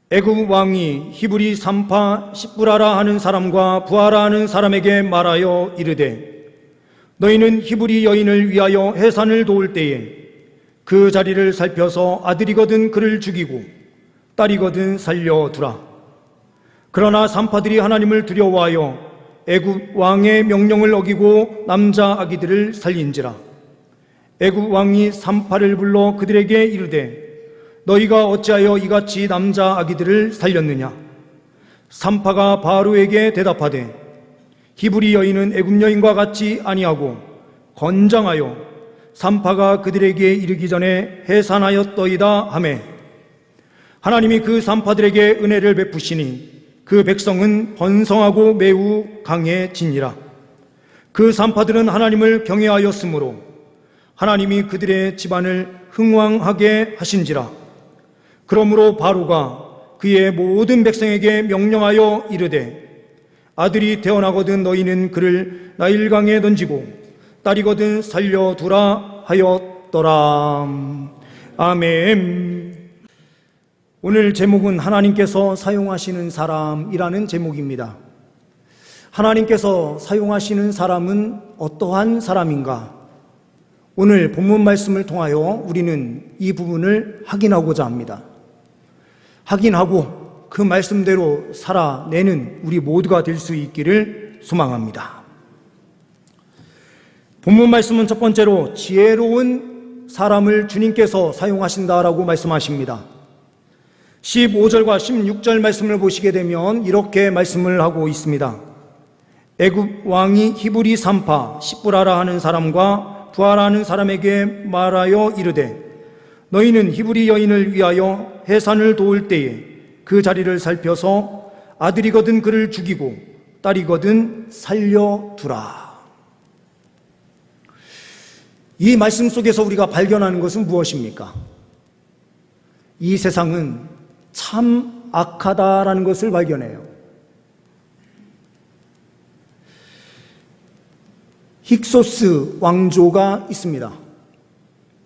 애굽 왕이 히브리 산파 십부라라 하는 사람과 부하라 하는 사람에게 말하여 이르되, 너희는 히브리 여인을 위하여 해산을 도울 때에 그 자리를 살펴서 아들이거든 그를 죽이고 딸이거든 살려두라. 그러나 산파들이 하나님을 두려워하여 애굽 왕의 명령을 어기고 남자 아기들을 살린지라. 애굽 왕이 산파를 불러 그들에게 이르되, 너희가 어찌하여 이같이 남자 아기들을 살렸느냐? 산파가 바로에게 대답하되, 히브리 여인은 애굽 여인과 같이 아니하고 건장하여 산파가 그들에게 이르기 전에 해산하였더이다 하매, 하나님이 그 산파들에게 은혜를 베푸시니 그 백성은 번성하고 매우 강해지니라. 그 산파들은 하나님을 경외하였으므로 하나님이 그들의 집안을 흥왕하게 하신지라. 그러므로 바로가 그의 모든 백성에게 명령하여 이르되, 아들이 태어나거든 너희는 그를 나일강에 던지고 딸이거든 살려두라 하였더라. 아멘. 오늘 제목은 하나님께서 사용하시는 사람이라는 제목입니다. 하나님께서 사용하시는 사람은 어떠한 사람인가? 오늘 본문 말씀을 통하여 우리는 이 부분을 확인하고자 합니다. 확인하고 그 말씀대로 살아내는 우리 모두가 될 수 있기를 소망합니다. 본문 말씀은 첫 번째로 지혜로운 사람을 주님께서 사용하신다라고 말씀하십니다. 15절과 16절 말씀을 보시게 되면 이렇게 말씀을 하고 있습니다. 애굽 왕이 히브리 산파 십부라라 하는 사람과 부하라 하는 사람에게 말하여 이르되, 너희는 히브리 여인을 위하여 해산을 도울 때에 그 자리를 살펴서 아들이거든 그를 죽이고 딸이거든 살려두라. 이 말씀 속에서 우리가 발견하는 것은 무엇입니까? 이 세상은 참 악하다라는 것을 발견해요. 힉소스 왕조가 있습니다.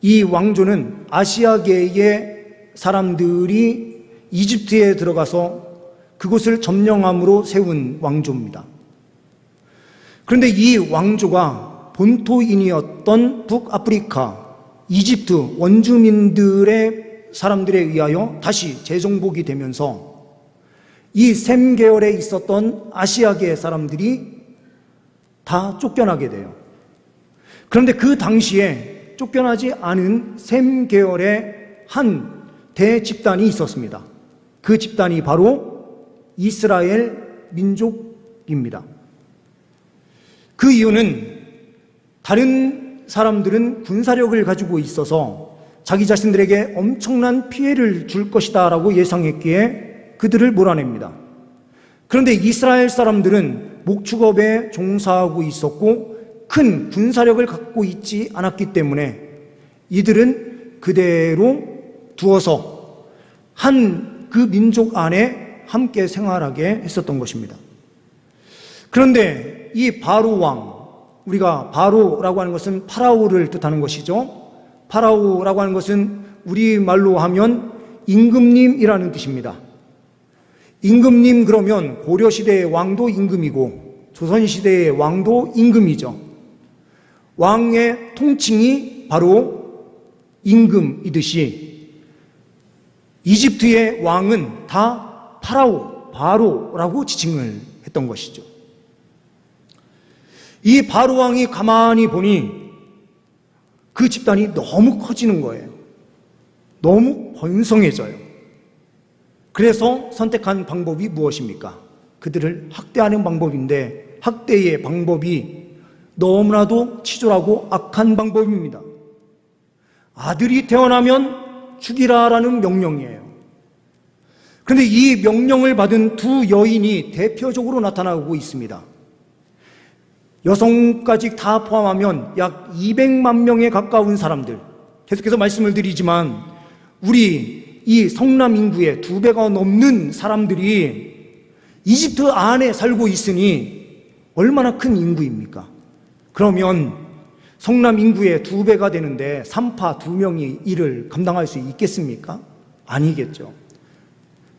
이 왕조는 아시아계의 사람들이 이집트에 들어가서 그곳을 점령함으로 세운 왕조입니다. 그런데 이 왕조가 본토인이었던 북아프리카, 이집트 원주민들의 사람들에 의하여 다시 재정복이 되면서 이 셈 계열에 있었던 아시아계 사람들이 다 쫓겨나게 돼요. 그런데 그 당시에 쫓겨나지 않은 셈 계열의 한 대집단이 있었습니다. 그 집단이 바로 이스라엘 민족입니다. 그 이유는 다른 사람들은 군사력을 가지고 있어서 자기 자신들에게 엄청난 피해를 줄 것이다 라고 예상했기에 그들을 몰아냅니다. 그런데 이스라엘 사람들은 목축업에 종사하고 있었고 큰 군사력을 갖고 있지 않았기 때문에 이들은 그대로 두어서 한 그 민족 안에 함께 생활하게 했었던 것입니다. 그런데 이 바로 왕, 우리가 바로라고 하는 것은 파라오를 뜻하는 것이죠. 파라오라고 하는 것은 우리말로 하면 임금님이라는 뜻입니다. 임금님 그러면 고려시대의 왕도 임금이고 조선시대의 왕도 임금이죠. 왕의 통칭이 바로 임금이듯이 이집트의 왕은 다 파라오, 바로라고 지칭을 했던 것이죠. 이 바로 왕이 가만히 보니 그 집단이 너무 커지는 거예요. 너무 번성해져요. 그래서 선택한 방법이 무엇입니까? 그들을 학대하는 방법인데 학대의 방법이 너무나도 치졸하고 악한 방법입니다. 아들이 태어나면 죽이라라는 명령이에요. 그런데 이 명령을 받은 두 여인이 대표적으로 나타나고 있습니다. 여성까지 다 포함하면 약 200만 명에 가까운 사람들, 계속해서 말씀을 드리지만 우리 이 성남 인구의 2배가 넘는 사람들이 이집트 안에 살고 있으니 얼마나 큰 인구입니까? 그러면 성남 인구의 2배가 되는데 산파 2명이 이를 감당할 수 있겠습니까? 아니겠죠.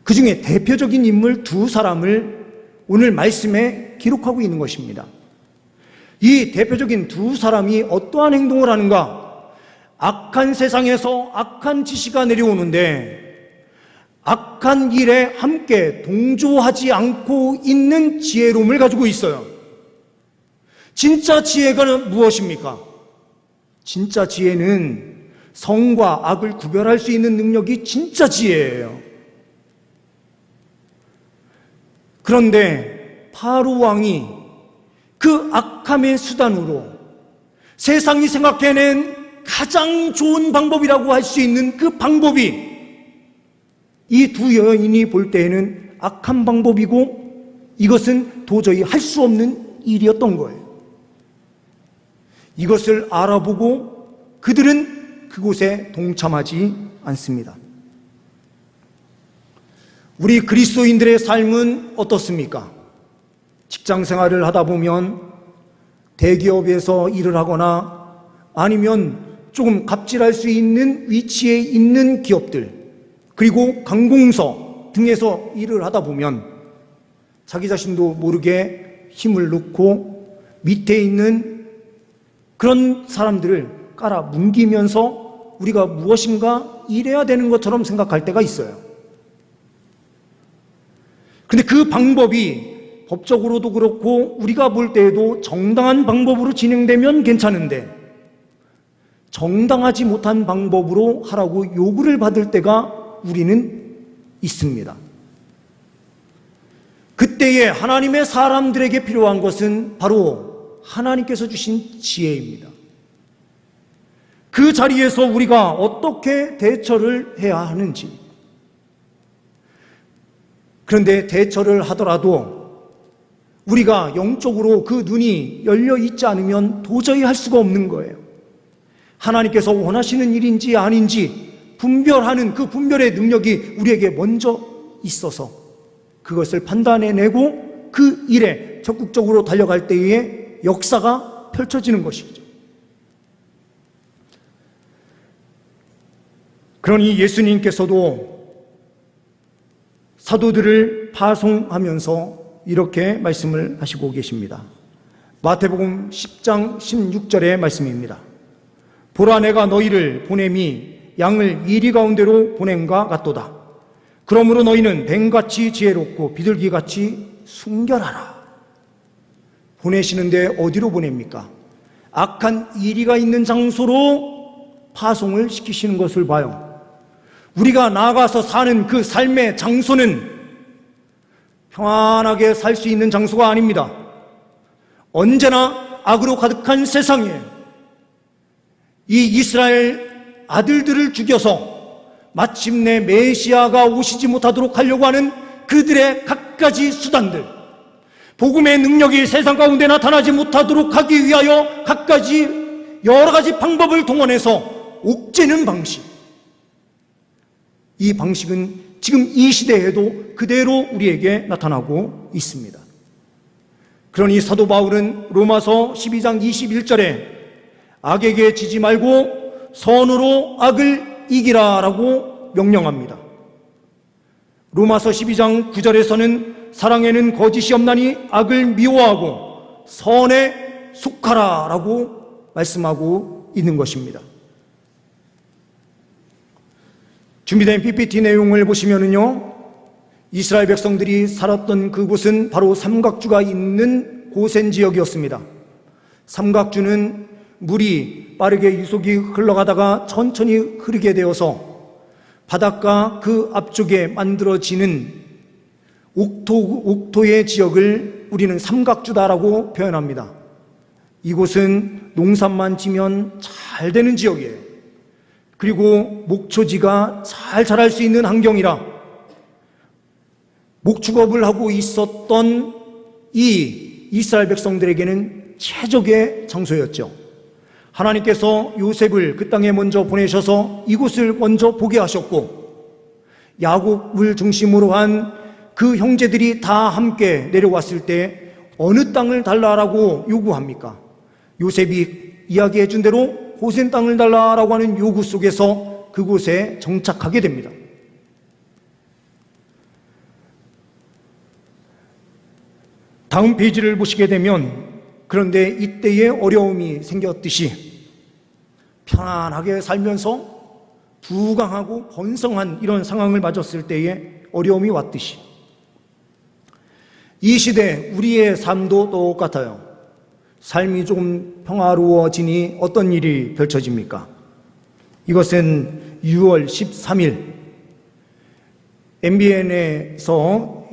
그 중에 대표적인 인물 두 사람을 오늘 말씀에 기록하고 있는 것입니다. 이 대표적인 두 사람이 어떠한 행동을 하는가? 악한 세상에서 악한 지시가 내려오는데 악한 일에 함께 동조하지 않고 있는 지혜로움을 가지고 있어요. 진짜 지혜가 무엇입니까? 진짜 지혜는 성과 악을 구별할 수 있는 능력이 진짜 지혜예요. 그런데 바로 왕이 그 악함의 수단으로 세상이 생각해낸 가장 좋은 방법이라고 할 수 있는 그 방법이 이 두 여인이 볼 때에는 악한 방법이고 이것은 도저히 할 수 없는 일이었던 거예요. 이것을 알아보고 그들은 그곳에 동참하지 않습니다. 우리 그리스도인들의 삶은 어떻습니까? 직장 생활을 하다 보면 대기업에서 일을 하거나 아니면 조금 갑질할 수 있는 위치에 있는 기업들, 그리고 관공서 등에서 일을 하다 보면 자기 자신도 모르게 힘을 넣고 밑에 있는 그런 사람들을 깔아뭉기면서 우리가 무엇인가 일해야 되는 것처럼 생각할 때가 있어요. 근데 그 방법이 법적으로도 그렇고 우리가 볼 때에도 정당한 방법으로 진행되면 괜찮은데 정당하지 못한 방법으로 하라고 요구를 받을 때가 우리는 있습니다. 그때에 하나님의 사람들에게 필요한 것은 바로 하나님께서 주신 지혜입니다. 그 자리에서 우리가 어떻게 대처를 해야 하는지. 그런데 대처를 하더라도 우리가 영적으로 그 눈이 열려 있지 않으면 도저히 할 수가 없는 거예요. 하나님께서 원하시는 일인지 아닌지 분별하는 그 분별의 능력이 우리에게 먼저 있어서 그것을 판단해내고 그 일에 적극적으로 달려갈 때에 역사가 펼쳐지는 것이죠. 그러니 예수님께서도 사도들을 파송하면서 이렇게 말씀을 하시고 계십니다. 마태복음 10장 16절의 말씀입니다. 보라, 내가 너희를 보냄이 양을 이리 가운데로 보냄과 같도다. 그러므로 너희는 뱀같이 지혜롭고 비둘기같이 순결하라. 보내시는데 어디로 보냅니까? 악한 이리가 있는 장소로 파송을 시키시는 것을 봐요. 우리가 나아가서 사는 그 삶의 장소는 평안하게 살 수 있는 장소가 아닙니다. 언제나 악으로 가득한 세상이에요. 이 이스라엘 아들들을 죽여서 마침내 메시아가 오시지 못하도록 하려고 하는 그들의 갖가지 수단들, 복음의 능력이 세상 가운데 나타나지 못하도록 하기 위하여 여러 가지 방법을 동원해서 옥죄는 방식. 이 방식은 지금 이 시대에도 그대로 우리에게 나타나고 있습니다. 그러니 사도 바울은 로마서 12장 21절에 악에게 지지 말고 선으로 악을 이기라라고 명령합니다. 로마서 12장 9절에서는 사랑에는 거짓이 없나니 악을 미워하고 선에 속하라라고 말씀하고 있는 것입니다. 준비된 PPT 내용을 보시면은요, 이스라엘 백성들이 살았던 그곳은 바로 삼각주가 있는 고센 지역이었습니다. 삼각주는 물이 빠르게 유속이 흘러가다가 천천히 흐르게 되어서 바닷가 그 앞쪽에 만들어지는 옥토의 지역을 우리는 삼각주다라고 표현합니다. 이곳은 농산만 지면 잘 되는 지역이에요. 그리고 목초지가 잘 자랄 수 있는 환경이라 목축업을 하고 있었던 이 이스라엘 백성들에게는 최적의 장소였죠. 하나님께서 요셉을 그 땅에 먼저 보내셔서 이곳을 먼저 보게 하셨고, 야곱을 중심으로 한 그 형제들이 다 함께 내려왔을 때 어느 땅을 달라라고 요구합니까? 요셉이 이야기해 준 대로 고센 땅을 달라라고 하는 요구 속에서 그곳에 정착하게 됩니다. 다음 페이지를 보시게 되면 그런데 이때에 어려움이 생겼듯이 편안하게 살면서 부강하고 번성한 이런 상황을 맞았을 때에 어려움이 왔듯이 이 시대 우리의 삶도 똑같아요. 삶이 조금 평화로워지니 어떤 일이 펼쳐집니까? 이것은 6월 13일 MBN에서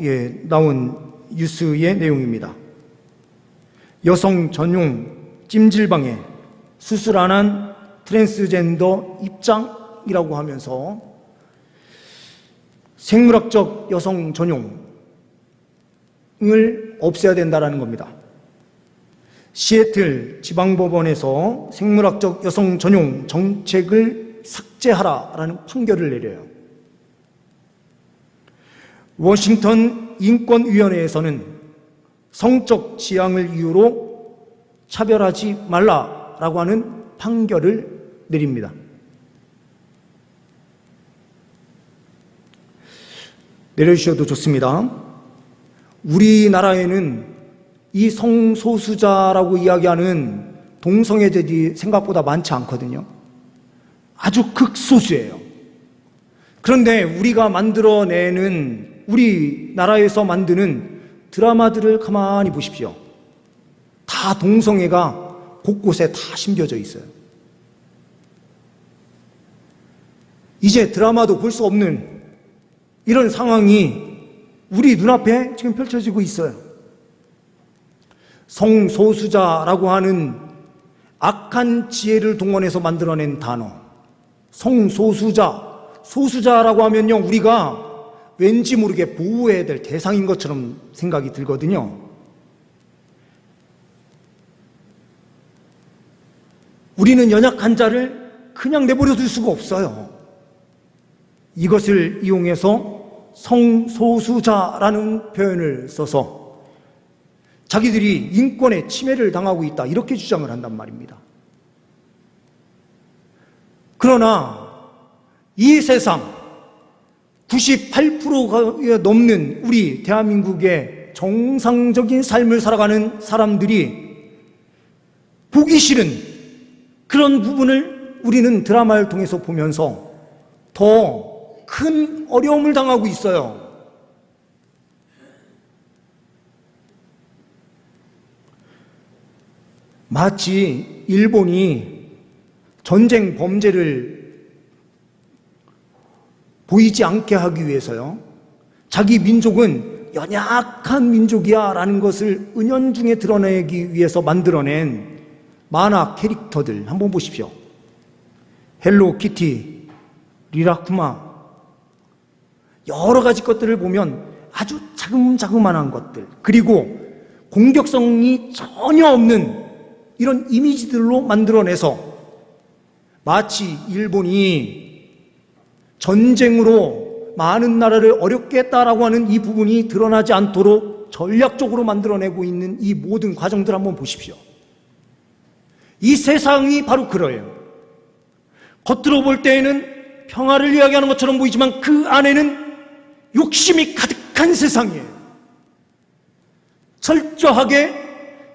나온 뉴스의 내용입니다. 여성 전용 찜질방에 수술 안 한 트랜스젠더 입장이라고 하면서 생물학적 여성 전용을 없애야 된다는 겁니다. 시애틀 지방법원에서 생물학적 여성 전용 정책을 삭제하라라는 판결을 내려요. 워싱턴 인권위원회에서는 성적 지향을 이유로 차별하지 말라라고 하는 판결을 내립니다. 내려주셔도 좋습니다. 우리나라에는 이 성소수자라고 이야기하는 동성애자들이 생각보다 많지 않거든요. 아주 극소수예요. 그런데 우리가 만들어내는, 우리나라에서 만드는 드라마들을 가만히 보십시오. 다 동성애가 곳곳에 다 심겨져 있어요. 이제 드라마도 볼 수 없는 이런 상황이 우리 눈앞에 지금 펼쳐지고 있어요. 성소수자라고 하는 악한 지혜를 동원해서 만들어낸 단어, 성소수자, 소수자라고 하면요, 우리가 왠지 모르게 보호해야 될 대상인 것처럼 생각이 들거든요. 우리는 연약한 자를 그냥 내버려 둘 수가 없어요. 이것을 이용해서 성소수자라는 표현을 써서 자기들이 인권에 침해를 당하고 있다, 이렇게 주장을 한단 말입니다. 그러나 이 세상 98%가 넘는 우리 대한민국의 정상적인 삶을 살아가는 사람들이 보기 싫은 그런 부분을 우리는 드라마를 통해서 보면서 더 큰 어려움을 당하고 있어요. 마치 일본이 전쟁 범죄를 보이지 않게 하기 위해서요, 자기 민족은 연약한 민족이야 라는 것을 은연중에 드러내기 위해서 만들어낸 만화 캐릭터들 한번 보십시오. 헬로키티, 리라쿠마, 여러 가지 것들을 보면 아주 자그마한 것들, 그리고 공격성이 전혀 없는 이런 이미지들로 만들어내서 마치 일본이 전쟁으로 많은 나라를 어렵게 했다라고 하는 이 부분이 드러나지 않도록 전략적으로 만들어내고 있는 이 모든 과정들 한번 보십시오. 이 세상이 바로 그래요. 겉으로 볼 때에는 평화를 이야기하는 것처럼 보이지만 그 안에는 욕심이 가득한 세상이에요. 철저하게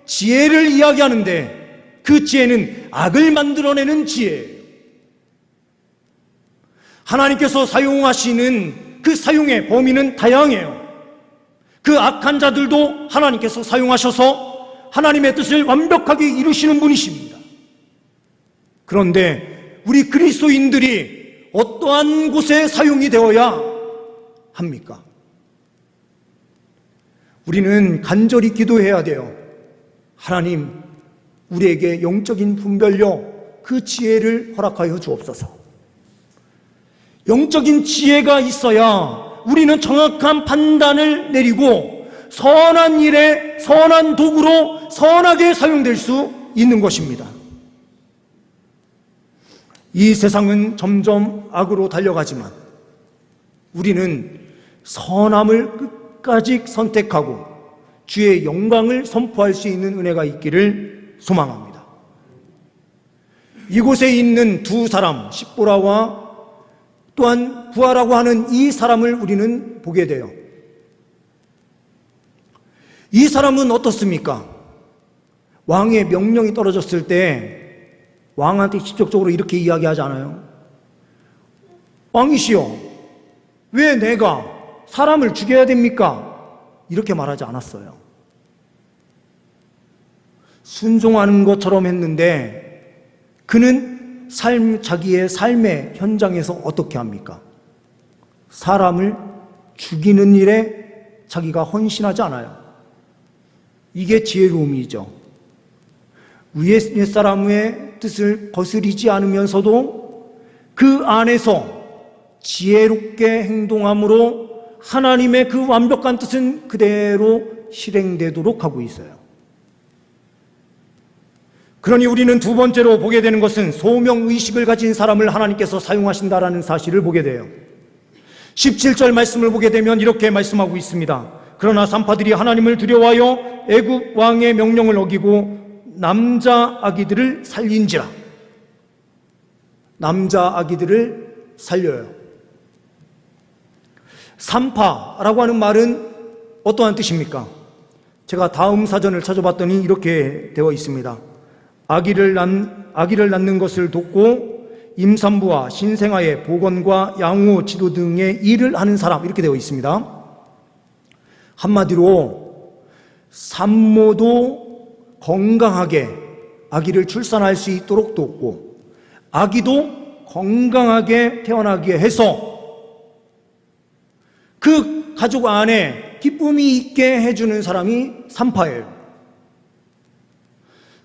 지혜를 이야기하는데 그 지혜는 악을 만들어내는 지혜예요. 하나님께서 사용하시는 그 사용의 범위는 다양해요. 그 악한 자들도 하나님께서 사용하셔서 하나님의 뜻을 완벽하게 이루시는 분이십니다. 그런데 우리 그리스도인들이 어떠한 곳에 사용이 되어야 합니까? 우리는 간절히 기도해야 돼요. 하나님, 우리에게 영적인 분별력, 그 지혜를 허락하여 주옵소서. 영적인 지혜가 있어야 우리는 정확한 판단을 내리고 선한 일에 선한 도구로 선하게 사용될 수 있는 것입니다. 이 세상은 점점 악으로 달려가지만 우리는 선함을 끝까지 선택하고 주의 영광을 선포할 수 있는 은혜가 있기를 소망합니다. 이곳에 있는 두 사람, 십보라와 또한 부하라고 하는 이 사람을 우리는 보게 돼요. 이 사람은 어떻습니까? 왕의 명령이 떨어졌을 때 왕한테 직접적으로 이렇게 이야기하지 않아요. 왕이시여, 왜 내가 사람을 죽여야 됩니까? 이렇게 말하지 않았어요. 순종하는 것처럼 했는데 그는 자기의 삶의 현장에서 어떻게 합니까? 사람을 죽이는 일에 자기가 헌신하지 않아요. 이게 지혜로움이죠. 위에 사람의 뜻을 거스리지 않으면서도 그 안에서 지혜롭게 행동함으로 하나님의 그 완벽한 뜻은 그대로 실행되도록 하고 있어요. 그러니 우리는 두 번째로 보게 되는 것은 소명의식을 가진 사람을 하나님께서 사용하신다라는 사실을 보게 돼요. 17절 말씀을 보게 되면 이렇게 말씀하고 있습니다. 그러나 산파들이 하나님을 두려워하여 애굽 왕의 명령을 어기고 남자 아기들을 살린지라. 남자 아기들을 살려요. 산파라고 하는 말은 어떠한 뜻입니까? 제가 다음 사전을 찾아봤더니 이렇게 되어 있습니다. 아기를 낳는 것을 돕고 임산부와 신생아의 보건과 양호 지도 등의 일을 하는 사람, 이렇게 되어 있습니다. 한마디로 산모도 건강하게 아기를 출산할 수 있도록 돕고 아기도 건강하게 태어나게 해서 그 가족 안에 기쁨이 있게 해주는 사람이 산파예요.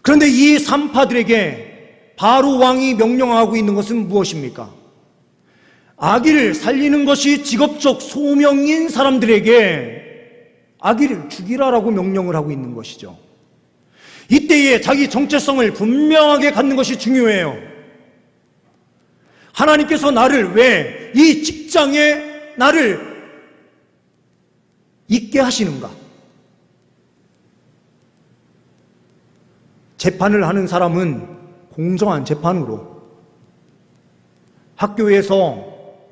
그런데 이 산파들에게 바로 왕이 명령하고 있는 것은 무엇입니까? 아기를 살리는 것이 직업적 소명인 사람들에게 아기를 죽이라라고 명령을 하고 있는 것이죠. 이때에 자기 정체성을 분명하게 갖는 것이 중요해요. 하나님께서 나를 왜 이 직장에 나를 있게 하시는가? 재판을 하는 사람은 공정한 재판으로, 학교에서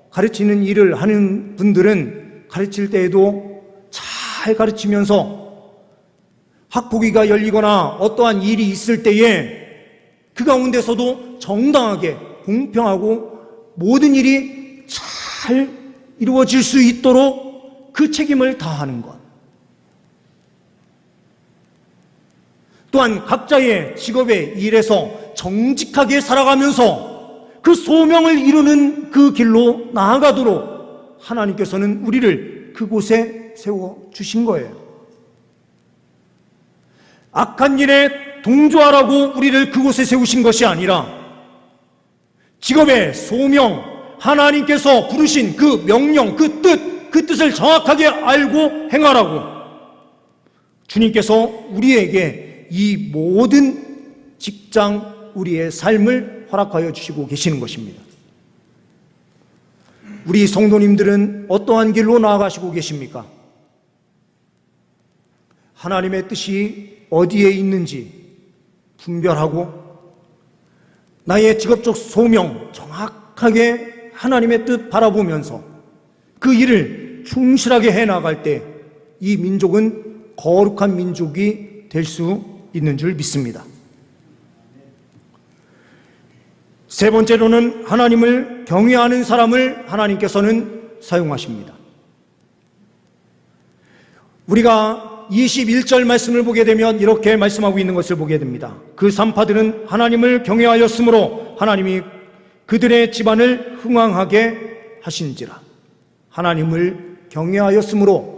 가르치는 일을 하는 분들은 가르칠 때에도 잘 가르치면서 학폭위가 열리거나 어떠한 일이 있을 때에 그 가운데서도 정당하게 공평하고 모든 일이 잘 이루어질 수 있도록 그 책임을 다하는 것. 또한 각자의 직업의 일에서 정직하게 살아가면서 그 소명을 이루는 그 길로 나아가도록 하나님께서는 우리를 그곳에 세워주신 거예요. 악한 일에 동조하라고 우리를 그곳에 세우신 것이 아니라 직업의 소명, 하나님께서 부르신 그 명령, 그 뜻을 정확하게 알고 행하라고 주님께서 우리에게 이 모든 직장, 우리의 삶을 허락하여 주시고 계시는 것입니다. 우리 성도님들은 어떠한 길로 나아가시고 계십니까? 하나님의 뜻이 어디에 있는지 분별하고 나의 직업적 소명 정확하게 하나님의 뜻 바라보면서 그 일을 충실하게 해나갈 때 이 민족은 거룩한 민족이 될 수 있는 줄 믿습니다. 세 번째로는 하나님을 경외하는 사람을 하나님께서는 사용하십니다. 우리가 21절 말씀을 보게 되면 이렇게 말씀하고 있는 것을 보게 됩니다. 그 산파들은 하나님을 경외하였으므로 하나님이 그들의 집안을 흥왕하게 하신지라. 하나님을 경외하였으므로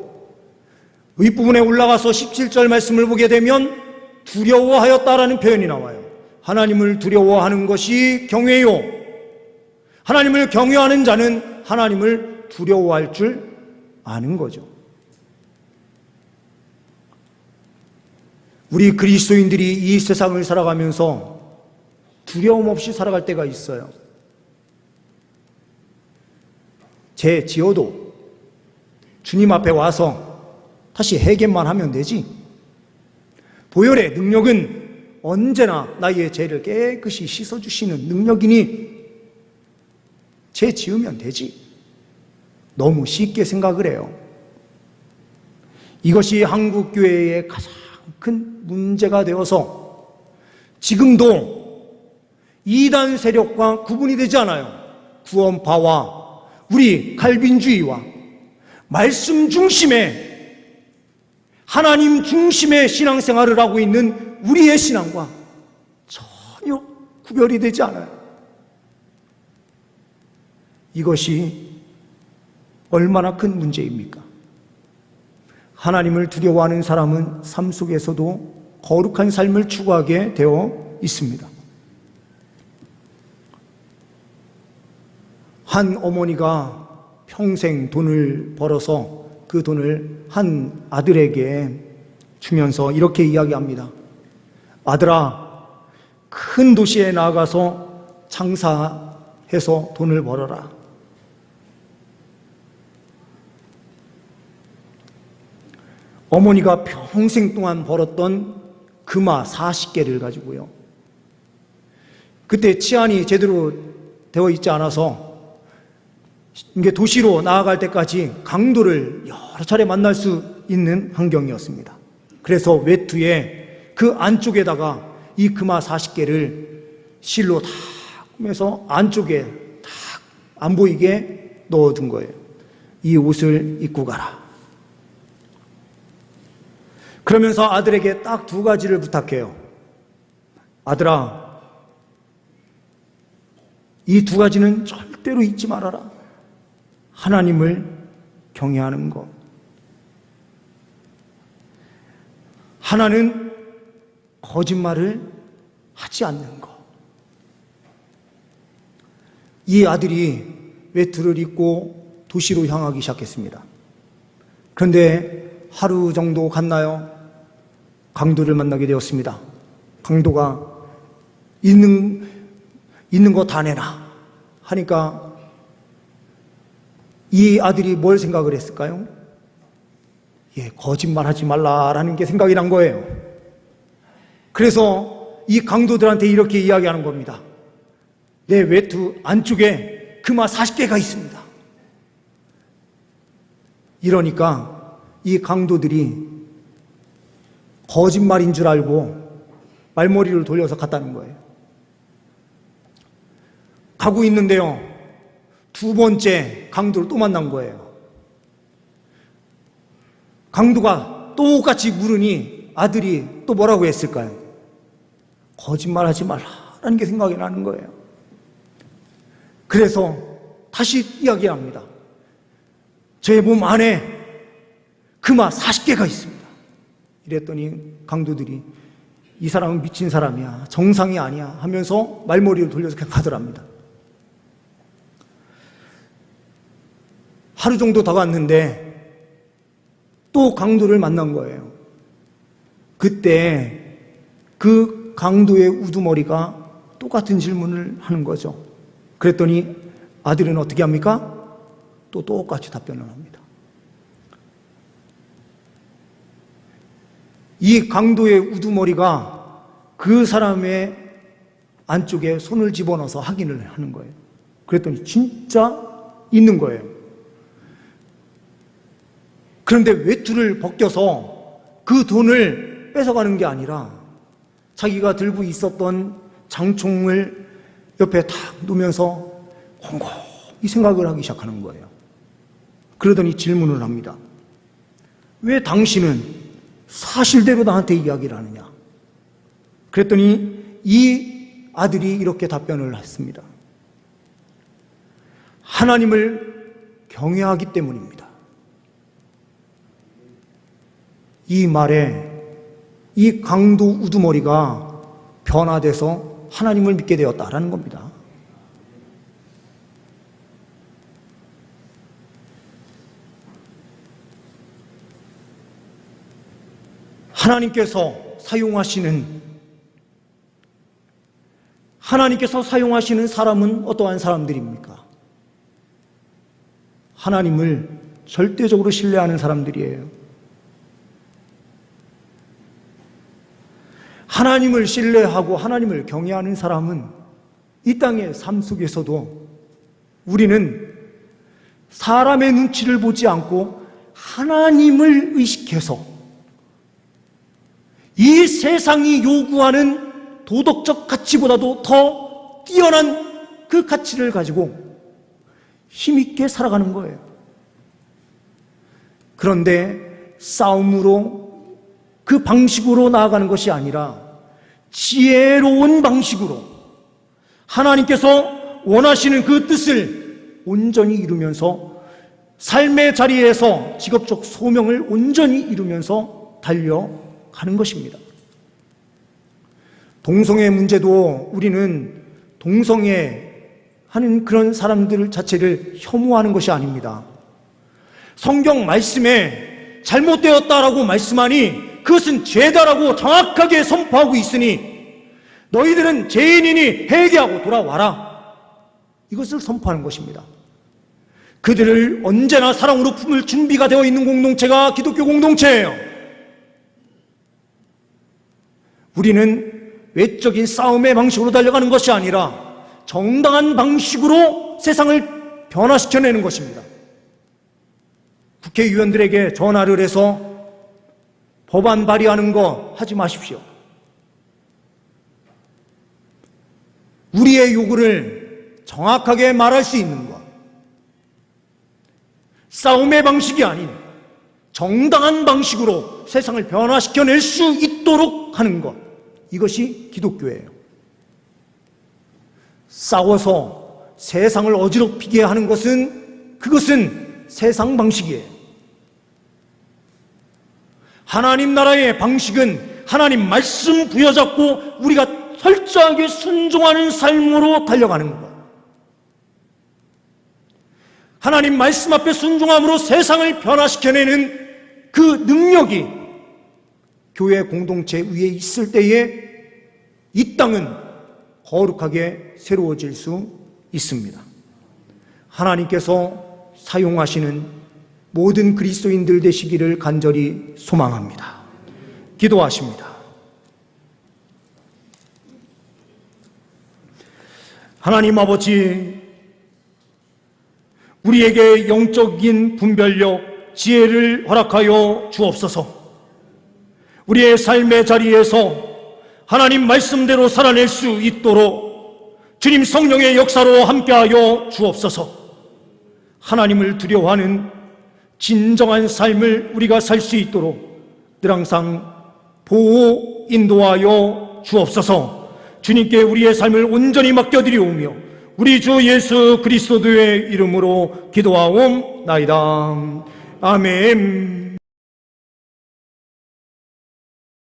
윗부분에 올라가서 17절 말씀을 보게 되면 두려워하였다라는 표현이 나와요. 하나님을 두려워하는 것이 경외요. 하나님을 경외하는 자는 하나님을 두려워할 줄 아는 거죠. 우리 그리스도인들이 이 세상을 살아가면서 두려움 없이 살아갈 때가 있어요. 죄 지어도 주님 앞에 와서 다시 회개만 하면 되지. 보혈의 능력은 언제나 나의 죄를 깨끗이 씻어주시는 능력이니 죄 지으면 되지. 너무 쉽게 생각을 해요. 이것이 한국교회의 가장 큰 문제가 되어서 지금도 이단 세력과 구분이 되지 않아요. 구원파와 우리 칼빈주의와 말씀 중심의 하나님 중심의 신앙생활을 하고 있는 우리의 신앙과 전혀 구별이 되지 않아요. 이것이 얼마나 큰 문제입니까? 하나님을 두려워하는 사람은 삶 속에서도 거룩한 삶을 추구하게 되어 있습니다. 한 어머니가 평생 돈을 벌어서 그 돈을 한 아들에게 주면서 이렇게 이야기합니다. 아들아, 큰 도시에 나가서 장사해서 돈을 벌어라. 어머니가 평생 동안 벌었던 금화 40개를 가지고요. 그때 치안이 제대로 되어 있지 않아서 이게 도시로 나아갈 때까지 강도를 여러 차례 만날 수 있는 환경이었습니다. 그래서 외투에 그 안쪽에다가 이 금화 40개를 실로 다 꾸며서 안쪽에 다 안 보이게 넣어둔 거예요. 이 옷을 입고 가라. 그러면서 아들에게 딱 두 가지를 부탁해요. 아들아, 이 두 가지는 절대로 잊지 말아라. 하나님을 경외하는 것. 하나는 거짓말을 하지 않는 것. 이 아들이 외투를 입고 도시로 향하기 시작했습니다. 그런데 하루 정도 갔나요? 강도를 만나게 되었습니다. 강도가 있는 거 다 내놔 하니까 이 아들이 뭘 생각을 했을까요? 거짓말하지 말라라는 게 생각이 난 거예요. 그래서 이 강도들한테 이렇게 이야기하는 겁니다. 내 외투 안쪽에 금화 40개가 있습니다. 이러니까 이 강도들이 거짓말인 줄 알고 말머리를 돌려서 갔다는 거예요. 가고 있는데요, 두 번째 강도를 또 만난 거예요. 강도가 똑같이 물으니 아들이 또 뭐라고 했을까요? 거짓말하지 말라라는 게 생각이 나는 거예요. 그래서 다시 이야기합니다. 제 몸 안에 금화 40개가 있습니다. 이랬더니 강도들이 이 사람은 미친 사람이야, 정상이 아니야 하면서 말머리를 돌려서 그냥 가더랍니다. 하루 정도 더 갔는데 또 강도를 만난 거예요. 그때 그 강도의 우두머리가 똑같은 질문을 하는 거죠. 그랬더니 아들은 어떻게 합니까? 또 똑같이 답변을 합니다. 이 강도의 우두머리가 그 사람의 안쪽에 손을 집어넣어서 확인을 하는 거예요. 그랬더니 진짜 있는 거예요. 그런데 외투를 벗겨서 그 돈을 뺏어가는 게 아니라 자기가 들고 있었던 장총을 옆에 탁 놓으면서 곰곰이 생각을 하기 시작하는 거예요. 그러더니 질문을 합니다. 왜 당신은 사실대로 나한테 이야기를 하느냐? 그랬더니 이 아들이 이렇게 답변을 했습니다. 하나님을 경외하기 때문입니다. 이 말에 이 강도 우두머리가 변화돼서 하나님을 믿게 되었다라는 겁니다. 하나님께서 사용하시는 사람은 어떠한 사람들입니까? 하나님을 절대적으로 신뢰하는 사람들이에요. 하나님을 신뢰하고 하나님을 경외하는 사람은 이 땅의 삶 속에서도 우리는 사람의 눈치를 보지 않고 하나님을 의식해서 이 세상이 요구하는 도덕적 가치보다도 더 뛰어난 그 가치를 가지고 힘있게 살아가는 거예요. 그런데 싸움으로 그 방식으로 나아가는 것이 아니라 지혜로운 방식으로 하나님께서 원하시는 그 뜻을 온전히 이루면서 삶의 자리에서 직업적 소명을 온전히 이루면서 달려가는 것입니다. 동성애 문제도 우리는 동성애 하는 그런 사람들 자체를 혐오하는 것이 아닙니다. 성경 말씀에 잘못되었다라고 말씀하니 그것은 죄다라고 정확하게 선포하고 있으니 너희들은 죄인이니 회개하고 돌아와라. 이것을 선포하는 것입니다. 그들을 언제나 사랑으로 품을 준비가 되어 있는 공동체가 기독교 공동체예요. 우리는 외적인 싸움의 방식으로 달려가는 것이 아니라 정당한 방식으로 세상을 변화시켜내는 것입니다. 국회의원들에게 전화를 해서 법안 발의하는 거 하지 마십시오. 우리의 요구를 정확하게 말할 수 있는 것, 싸움의 방식이 아닌 정당한 방식으로 세상을 변화시켜낼 수 있도록 하는 것, 이것이 기독교예요. 싸워서 세상을 어지럽히게 하는 것은 그것은 세상 방식이에요. 하나님 나라의 방식은 하나님 말씀 부여잡고 우리가 철저하게 순종하는 삶으로 달려가는 것. 하나님 말씀 앞에 순종함으로 세상을 변화시켜내는 그 능력이 교회 공동체 위에 있을 때에 이 땅은 거룩하게 새로워질 수 있습니다. 하나님께서 사용하시는 모든 그리스도인들 되시기를 간절히 소망합니다. 기도하십니다. 하나님 아버지, 우리에게 영적인 분별력, 지혜를 허락하여 주옵소서. 우리의 삶의 자리에서 하나님 말씀대로 살아낼 수 있도록 주님 성령의 역사로 함께하여 주옵소서. 하나님을 두려워하는 진정한 삶을 우리가 살 수 있도록 늘 항상 보호, 인도하여 주옵소서. 주님께 우리의 삶을 온전히 맡겨드리오며 우리 주 예수 그리스도의 이름으로 기도하옵나이다. 아멘.